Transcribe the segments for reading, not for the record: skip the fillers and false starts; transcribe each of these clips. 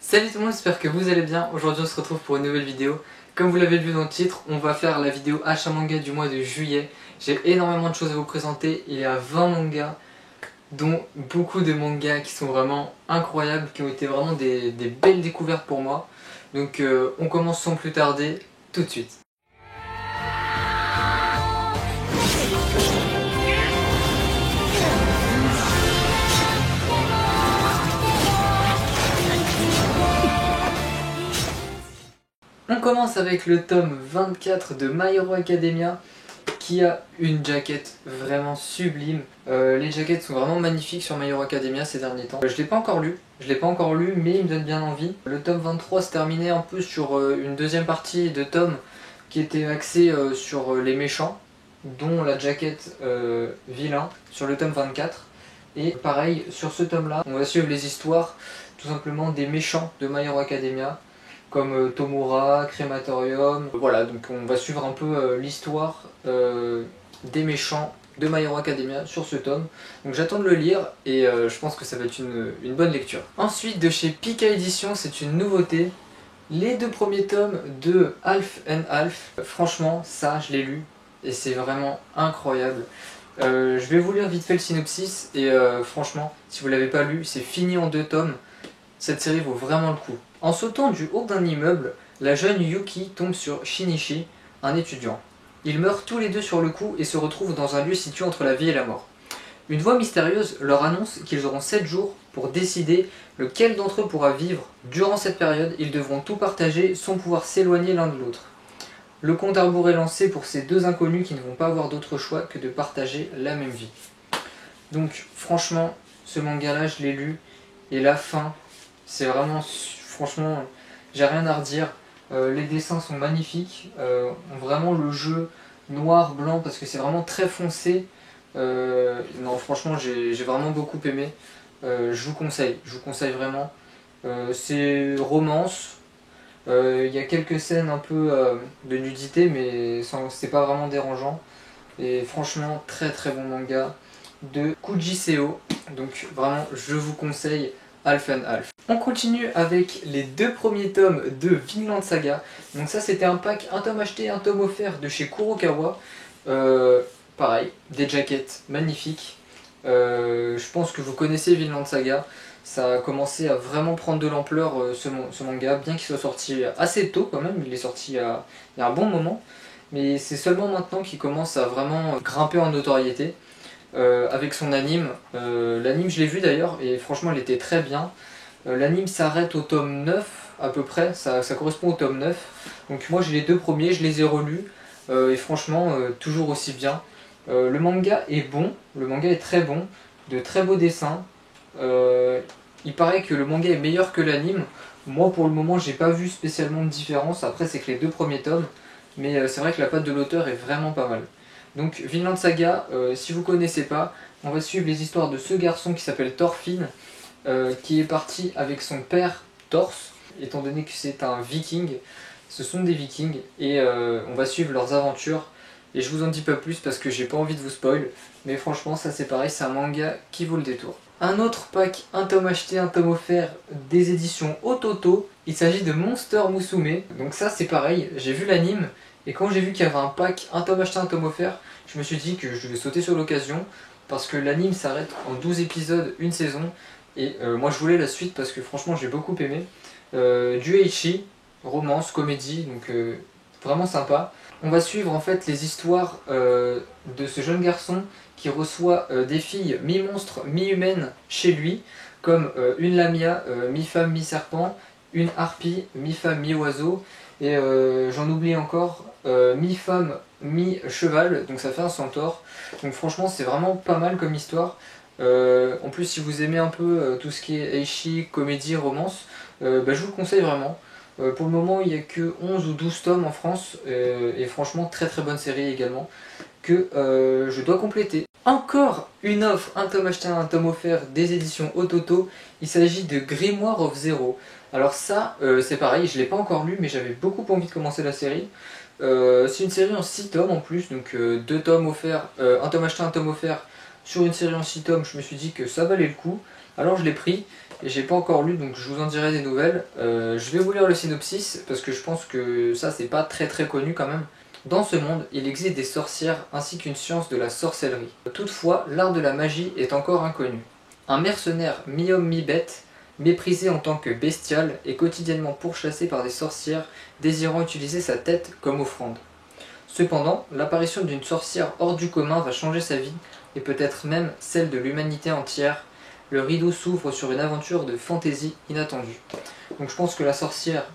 Salut tout le monde, j'espère que vous allez bien. Aujourd'hui on se retrouve pour une nouvelle vidéo. Comme vous l'avez vu dans le titre, on va faire la vidéo achat manga du mois de juillet. J'ai énormément de choses à vous présenter. Il y a 20 mangas, dont beaucoup de mangas qui sont vraiment incroyables, qui ont été vraiment des belles découvertes pour moi. Donc on commence sans plus tarder, tout de suite. On commence avec le tome 24 de My Hero Academia qui a une jaquette vraiment sublime. Les jaquettes sont vraiment magnifiques sur My Hero Academia ces derniers temps. Je l'ai pas encore lu, mais il me donne bien envie. Le tome 23 se terminait un peu sur une deuxième partie de tome qui était axée sur les méchants, dont la jaquette vilain sur le tome 24. Et pareil, sur ce tome là, on va suivre les histoires tout simplement des méchants de My Hero Academia, comme Tomura, Crématorium. Voilà, donc on va suivre un peu l'histoire des méchants de My Hero Academia sur ce tome. Donc j'attends de le lire et je pense que ça va être une bonne lecture. Ensuite, de chez Pika Édition, c'est une nouveauté. Les deux premiers tomes de Half and Half. Franchement, ça, je l'ai lu et c'est vraiment incroyable. Je vais vous lire vite fait le synopsis et franchement, si vous l'avez pas lu, c'est fini en 2 tomes. Cette série vaut vraiment le coup. En sautant du haut d'un immeuble, la jeune Yuki tombe sur Shinichi, un étudiant. Ils meurent tous les deux sur le coup et se retrouvent dans un lieu situé entre la vie et la mort. Une voix mystérieuse leur annonce qu'ils auront 7 jours pour décider lequel d'entre eux pourra vivre. Durant cette période, ils devront tout partager sans pouvoir s'éloigner l'un de l'autre. Le compte à rebours est lancé pour ces deux inconnus qui ne vont pas avoir d'autre choix que de partager la même vie. Donc franchement, ce manga-là, je l'ai lu et la fin, c'est vraiment, franchement, j'ai rien à redire. Les dessins sont magnifiques, vraiment le jeu noir-blanc parce que c'est vraiment très foncé. Non, franchement, j'ai vraiment beaucoup aimé. Je vous conseille vraiment. C'est romance. Il y a quelques scènes un peu de nudité, mais c'est pas vraiment dérangeant. Et franchement, très très bon manga de Kujiseo. Donc vraiment, je vous conseille Half and Half. On continue avec les 2 premiers tomes de Vinland Saga. Donc ça, c'était un pack, un tome acheté, un tome offert de chez Kurokawa. Pareil, des jaquettes magnifiques. Je pense que vous connaissez Vinland Saga. Ça a commencé à vraiment prendre de l'ampleur ce manga, bien qu'il soit sorti assez tôt quand même. Il est sorti il y a un bon moment. Mais c'est seulement maintenant qu'il commence à vraiment grimper en notoriété. Avec son anime. L'anime, je l'ai vu d'ailleurs et franchement, il était très bien. L'anime s'arrête au tome 9 à peu près, ça correspond au tome 9. Donc moi j'ai les 2 premiers, je les ai relus et franchement toujours aussi bien. Le manga est bon, le manga est très bon, de très beaux dessins. Il paraît que le manga est meilleur que l'anime. Moi pour le moment j'ai pas vu spécialement de différence, après c'est que les 2 premiers tomes, mais c'est vrai que la patte de l'auteur est vraiment pas mal. Donc Vinland Saga, si vous connaissez pas, on va suivre les histoires de ce garçon qui s'appelle Thorfinn, qui est parti avec son père Thors, étant donné que c'est un viking. Ce sont des vikings et on va suivre leurs aventures. Et je vous en dis pas plus parce que j'ai pas envie de vous spoil, mais franchement ça c'est pareil, c'est un manga qui vaut le détour. Un autre pack, un tome acheté, un tome offert des éditions Ototo. Il s'agit de Monster Musume. Donc ça c'est pareil, j'ai vu l'anime et quand j'ai vu qu'il y avait un pack, un tome acheté, un tome offert, je me suis dit que je devais sauter sur l'occasion parce que l'anime s'arrête en 12 épisodes, une saison. Et moi je voulais la suite parce que franchement j'ai beaucoup aimé. Du Eichi, romance, comédie, donc vraiment sympa. On va suivre en fait les histoires de ce jeune garçon qui reçoit des filles mi-monstres, mi-humaines chez lui, comme une lamia, mi-femme, mi-serpent, une harpie, mi-femme, mi-oiseau, et j'en oublie encore, mi-femme, mi-cheval, donc ça fait un centaure. Donc franchement c'est vraiment pas mal comme histoire. En plus si vous aimez un peu tout ce qui est eishi, comédie, romance, je vous le conseille vraiment. Pour le moment il n'y a que 11 ou 12 tomes en France et franchement très très bonne série également que je dois compléter. Encore une offre, un tome acheté, un tome offert des éditions Ototo. Il s'agit de Grimoire of Zero. Alors ça c'est pareil, je ne l'ai pas encore lu mais j'avais beaucoup envie de commencer la série. C'est une série en 6 tomes en plus, donc 2 tomes offerts, un tome acheté, un tome offert sur une série en 6 tomes. Je me suis dit que ça valait le coup, alors je l'ai pris et j'ai pas encore lu, donc je vous en dirai des nouvelles. Je vais vous lire le synopsis parce que je pense que ça c'est pas très connu quand même. Dans ce monde, il existe des sorcières ainsi qu'une science de la sorcellerie. Toutefois, l'art de la magie est encore inconnu. Un mercenaire mi-homme mi-bête, méprisé en tant que bestial, est quotidiennement pourchassé par des sorcières désirant utiliser sa tête comme offrande. Cependant, l'apparition d'une sorcière hors du commun va changer sa vie, et peut-être même celle de l'humanité entière. Le rideau s'ouvre sur une aventure de fantaisie inattendue. Donc je pense que la sorcière,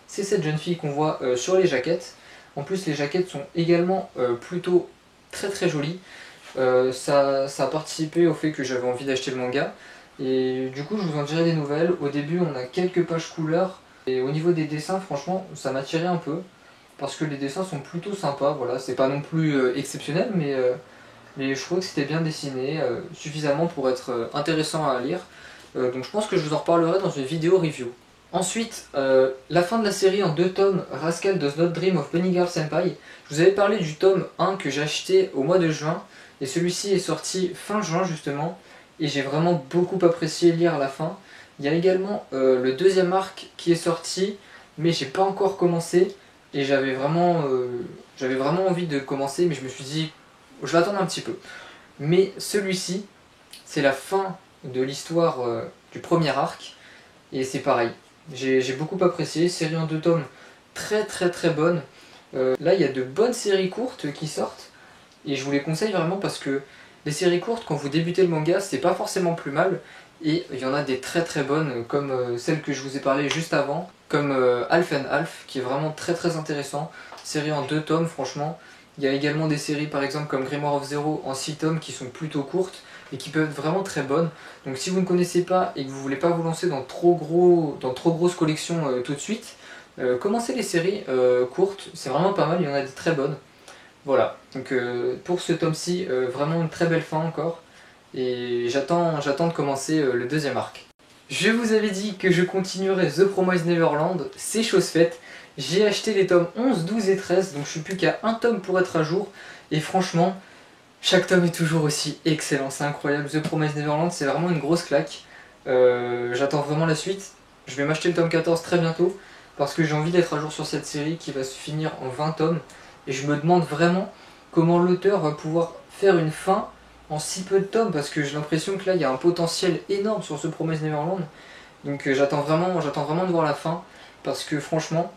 c'est cette jeune fille qu'on voit sur les jaquettes. En plus, les jaquettes sont également plutôt très jolies. Ça a participé au fait que j'avais envie d'acheter le manga. Et du coup, je vous en dirai des nouvelles. Au début, on a quelques pages couleurs. Et au niveau des dessins, franchement, ça m'a tiré un peu. Parce que les dessins sont plutôt sympas. Voilà, c'est pas non plus exceptionnel, mais je trouvais que c'était bien dessiné, suffisamment pour être intéressant à lire. Donc je pense que je vous en reparlerai dans une vidéo review. Ensuite, la fin de la série en 2 tomes, Rascal Does Not Dream of Bunny Girl Senpai. Je vous avais parlé du tome 1 que j'ai acheté au mois de juin, et celui-ci est sorti fin juin justement, et j'ai vraiment beaucoup apprécié lire la fin. Il y a également le deuxième arc qui est sorti, mais j'ai pas encore commencé, et j'avais vraiment envie de commencer, mais je me suis dit, je vais attendre un petit peu. Mais celui-ci, c'est la fin de l'histoire du premier arc, et c'est pareil. J'ai beaucoup apprécié, série en 2 tomes très bonne. Là il y a de bonnes séries courtes qui sortent, et je vous les conseille vraiment parce que les séries courtes, quand vous débutez le manga, c'est pas forcément plus mal, et il y en a des très bonnes, comme celle que je vous ai parlé juste avant, comme Half and Half, qui est vraiment très intéressant. Série en 2 tomes, franchement. Il y a également des séries par exemple comme Grimoire of Zero en 6 tomes qui sont plutôt courtes et qui peuvent être vraiment très bonnes. Donc si vous ne connaissez pas et que vous ne voulez pas vous lancer dans trop grosses collections tout de suite, commencez les séries courtes, c'est vraiment pas mal, il y en a des très bonnes. Voilà, donc pour ce tome-ci, vraiment une très belle fin encore, et j'attends de commencer le deuxième arc. Je vous avais dit que je continuerai The Promised Neverland, c'est chose faite. J'ai acheté les tomes 11, 12 et 13, donc je suis plus qu'à un tome pour être à jour, et franchement, chaque tome est toujours aussi excellent, c'est incroyable. The Promised Neverland, c'est vraiment une grosse claque. J'attends vraiment la suite. Je vais m'acheter le tome 14 très bientôt, parce que j'ai envie d'être à jour sur cette série qui va se finir en 20 tomes, et je me demande vraiment comment l'auteur va pouvoir faire une fin en si peu de tomes, parce que j'ai l'impression que là il y a un potentiel énorme sur The Promised Neverland. Donc j'attends vraiment de voir la fin, parce que franchement,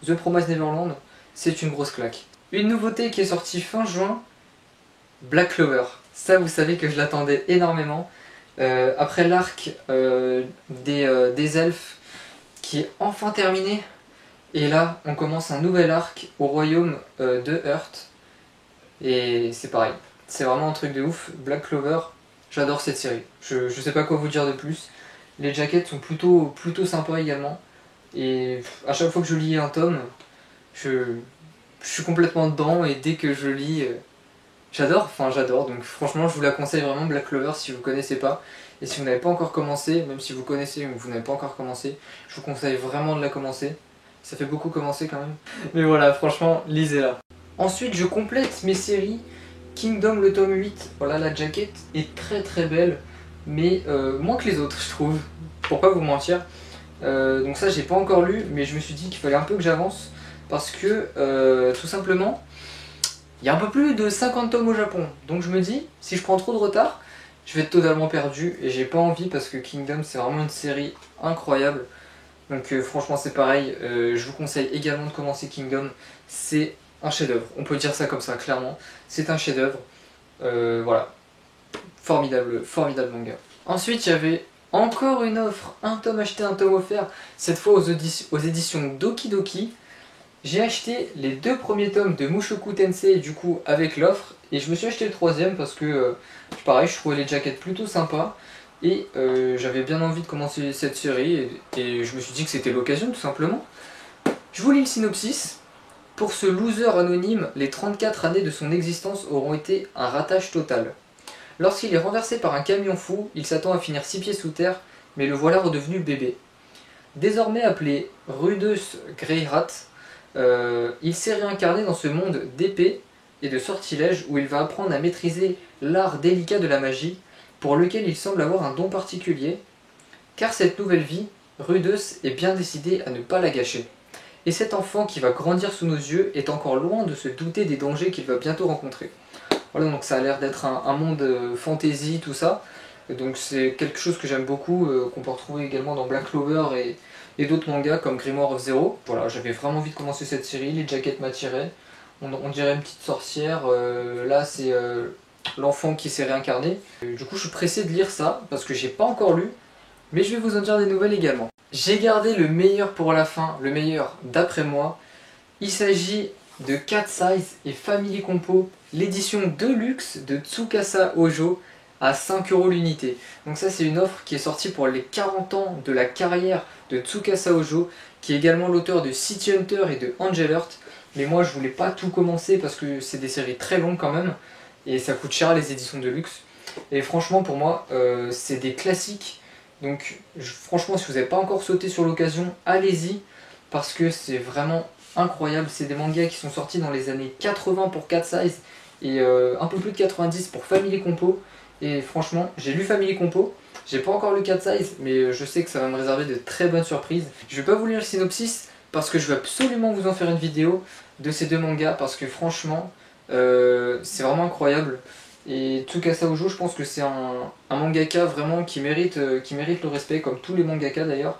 The Promised Neverland, c'est une grosse claque. Une nouveauté qui est sortie fin juin, Black Clover. Ça, vous savez que je l'attendais énormément. Après l'arc des elfes qui est enfin terminé, et là on commence un nouvel arc au royaume de Heart, et c'est pareil, c'est vraiment un truc de ouf. Black Clover, j'adore cette série, je sais pas quoi vous dire de plus. Les jaquettes sont plutôt sympas également, et à chaque fois que je lis un tome, je suis complètement dedans, et dès que je lis, j'adore, donc franchement je vous la conseille vraiment, Black Clover, si vous connaissez pas. Et si vous n'avez pas encore commencé, même si vous connaissez ou vous n'avez pas encore commencé, je vous conseille vraiment de la commencer. Ça fait beaucoup commencer quand même. Mais voilà, franchement, lisez-la. Ensuite, je complète mes séries. Kingdom, le tome 8. Voilà, la jaquette est très belle, mais moins que les autres, je trouve. Pour pas vous mentir. Donc ça, j'ai pas encore lu, mais je me suis dit qu'il fallait un peu que j'avance. Parce que, tout simplement, il y a un peu plus de 50 tomes au Japon. Donc je me dis, si je prends trop de retard, je vais être totalement perdu, et j'ai pas envie parce que Kingdom c'est vraiment une série incroyable. Donc franchement c'est pareil, je vous conseille également de commencer Kingdom, c'est un chef-d'œuvre, on peut dire ça comme ça clairement, c'est un chef-d'œuvre. Voilà, formidable manga. Ensuite il y avait encore une offre, un tome acheté, un tome offert, cette fois aux éditions Doki Doki. J'ai acheté les 2 premiers tomes de Mushoku Tensei du coup avec l'offre, et je me suis acheté le 3e parce que pareil, je trouvais les jaquettes plutôt sympas, et j'avais bien envie de commencer cette série, et je me suis dit que c'était l'occasion tout simplement. Je vous lis le synopsis. Pour ce loser anonyme, les 34 années de son existence auront été un ratage total. Lorsqu'il est renversé par un camion fou, il s'attend à finir 6 pieds sous terre, mais le voilà redevenu bébé. Désormais appelé Rudus Greyrat, il s'est réincarné dans ce monde d'épée et de sortilèges où il va apprendre à maîtriser l'art délicat de la magie, pour lequel il semble avoir un don particulier. car cette nouvelle vie, Rudeus est bien décidé à ne pas la gâcher. Et cet enfant qui va grandir sous nos yeux est encore loin de se douter des dangers qu'il va bientôt rencontrer. Voilà, donc ça a l'air d'être un monde fantasy, tout ça. Donc c'est quelque chose que j'aime beaucoup, qu'on peut retrouver également dans Black Clover et d'autres mangas comme Grimoire of Zero. Voilà, j'avais vraiment envie de commencer cette série, les jaquettes m'attiraient. On dirait une petite sorcière, là c'est l'enfant qui s'est réincarné. Du coup je suis pressé de lire ça, parce que j'ai pas encore lu, mais je vais vous en dire des nouvelles également. J'ai gardé le meilleur pour la fin, le meilleur d'après moi. Il s'agit de Cat Size et Family Compo, l'édition Deluxe de Tsukasa Ojo à 5 € l'unité. Donc ça c'est une offre qui est sortie pour les 40 ans de la carrière de Tsukasa Ojo, qui est également l'auteur de City Hunter et de Angel Heart. Mais moi je voulais pas tout commencer parce que c'est des séries très longues quand même, et ça coûte cher les éditions Deluxe. Et franchement pour moi c'est des classiques. Donc franchement si vous n'avez pas encore sauté sur l'occasion, allez-y, parce que c'est vraiment incroyable. C'est des mangas qui sont sortis dans les années 80 pour Cat Size et un peu plus de 90 pour Family Compo. Et franchement, j'ai lu Family Compo, j'ai pas encore lu Cat Size, mais je sais que ça va me réserver de très bonnes surprises. Je vais pas vous lire le synopsis parce que je veux absolument vous en faire une vidéo de ces deux mangas, parce que franchement, c'est vraiment incroyable. Et Tsukasa Ojo, je pense que c'est un mangaka vraiment qui mérite le respect, comme tous les mangaka d'ailleurs.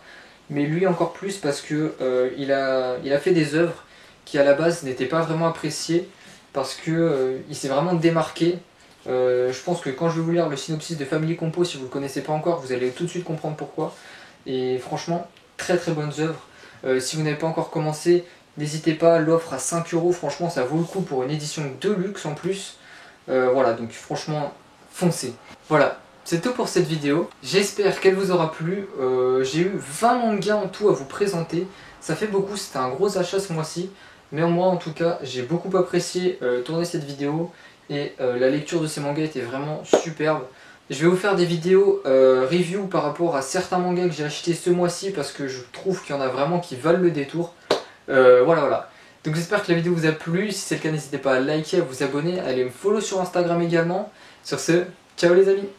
Mais lui encore plus parce que il a fait des œuvres qui à la base n'étaient pas vraiment appréciées, parce que il s'est vraiment démarqué. Je pense que quand je vais vous lire le synopsis de Family Compo, si vous ne le connaissez pas encore, vous allez tout de suite comprendre pourquoi. Et franchement, très très bonnes œuvres. Si vous n'avez pas encore commencé, n'hésitez pas, l'offre à 5 €, franchement ça vaut le coup pour une édition de luxe en plus. Voilà, donc franchement, foncez. Voilà, c'est tout pour cette vidéo. J'espère qu'elle vous aura plu. J'ai eu 20 mangas en tout à vous présenter. Ça fait beaucoup, c'était un gros achat ce mois-ci. Mais moi en tout cas, j'ai beaucoup apprécié tourner cette vidéo. Et la lecture de ces mangas était vraiment superbe. Je vais vous faire des vidéos review par rapport à certains mangas que j'ai achetés ce mois-ci, parce que je trouve qu'il y en a vraiment qui valent le détour. Voilà. Donc j'espère que la vidéo vous a plu. Si c'est le cas, n'hésitez pas à liker, à vous abonner, à aller me follow sur Instagram également. Sur ce, ciao les amis!